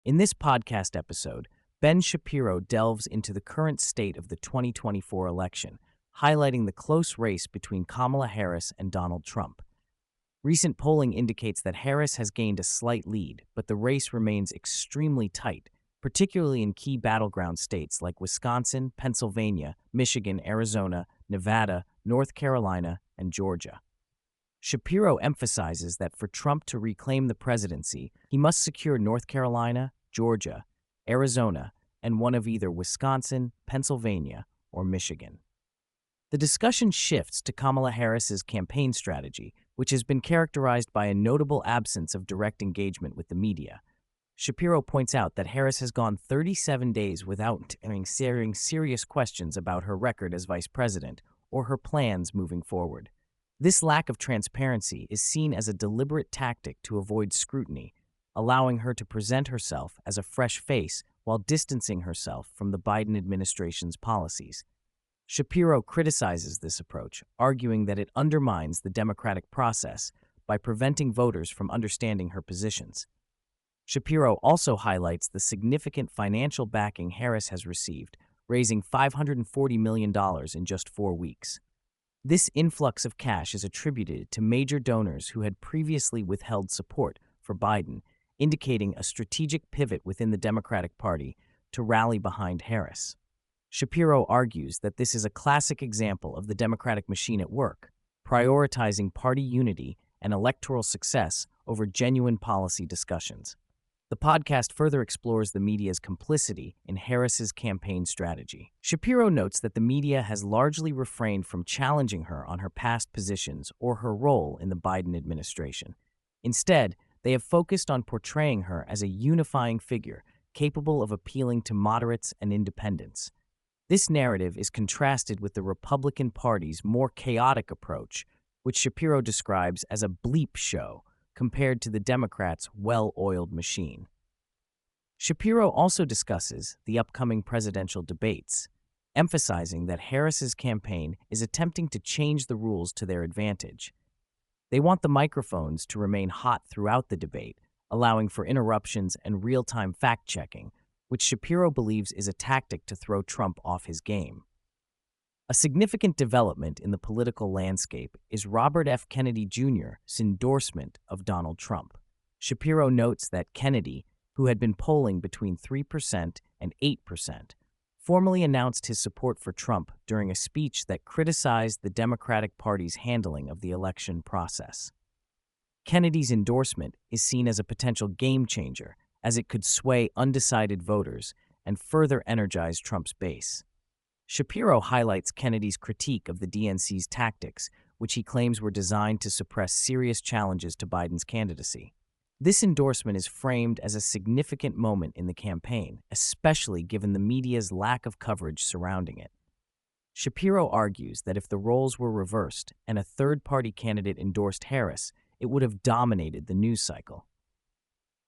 In this podcast episode, Ben Shapiro delves into the current state of the 2024 election, highlighting the close race between Kamala Harris and Donald Trump. Recent polling indicates that Harris has gained a slight lead, but the race remains extremely tight, particularly in key battleground states like Wisconsin, Pennsylvania, Michigan, Arizona, Nevada, North Carolina, and Georgia. Shapiro emphasizes that for Trump to reclaim the presidency, he must secure North Carolina, Georgia, Arizona, and one of either Wisconsin, Pennsylvania, or Michigan. The discussion shifts to Kamala Harris's campaign strategy, which has been characterized by a notable absence of direct engagement with the media. Shapiro points out that Harris has gone 37 days without answering serious questions about her record as vice president or her plans moving forward. This lack of transparency is seen as a deliberate tactic to avoid scrutiny, allowing her to present herself as a fresh face while distancing herself from the Biden administration's policies. Shapiro criticizes this approach, arguing that it undermines the democratic process by preventing voters from understanding her positions. Shapiro also highlights the significant financial backing Harris has received, raising $540 million in just 4 weeks. This influx of cash is attributed to major donors who had previously withheld support for Biden, indicating a strategic pivot within the Democratic Party to rally behind Harris. Shapiro argues that this is a classic example of the Democratic machine at work, prioritizing party unity and electoral success over genuine policy discussions. The podcast further explores the media's complicity in Harris's campaign strategy. Shapiro notes that the media has largely refrained from challenging her on her past positions or her role in the Biden administration. Instead, they have focused on portraying her as a unifying figure capable of appealing to moderates and independents. This narrative is contrasted with the Republican Party's more chaotic approach, which Shapiro describes as a bleep show compared to the Democrats' well-oiled machine. Shapiro also discusses the upcoming presidential debates, emphasizing that Harris's campaign is attempting to change the rules to their advantage. They want the microphones to remain hot throughout the debate, allowing for interruptions and real-time fact-checking, which Shapiro believes is a tactic to throw Trump off his game. A significant development in the political landscape is Robert F. Kennedy Jr.'s endorsement of Donald Trump. Shapiro notes that Kennedy, who had been polling between 3% and 8%, formally announced his support for Trump during a speech that criticized the Democratic Party's handling of the election process. Kennedy's endorsement is seen as a potential game changer, as it could sway undecided voters and further energize Trump's base. Shapiro highlights Kennedy's critique of the DNC's tactics, which he claims were designed to suppress serious challenges to Biden's candidacy. This endorsement is framed as a significant moment in the campaign, especially given the media's lack of coverage surrounding it. Shapiro argues that if the roles were reversed and a third-party candidate endorsed Harris, it would have dominated the news cycle.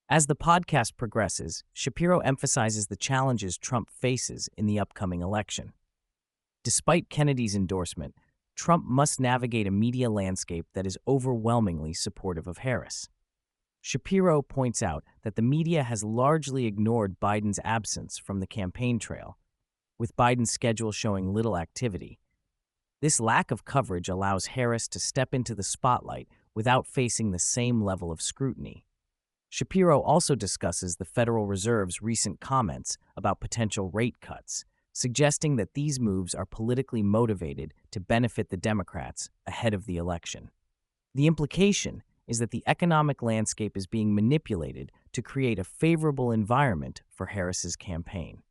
As the podcast progresses, Shapiro emphasizes the challenges Trump faces in the upcoming election. Despite Kennedy's endorsement, Trump must navigate a media landscape that is overwhelmingly supportive of Harris. Shapiro points out that the media has largely ignored Biden's absence from the campaign trail, with Biden's schedule showing little activity. This lack of coverage allows Harris to step into the spotlight without facing the same level of scrutiny. Shapiro also discusses the Federal Reserve's recent comments about potential rate cuts, suggesting that these moves are politically motivated to benefit the Democrats ahead of the election. The implication is that the economic landscape is being manipulated to create a favorable environment for Harris's campaign.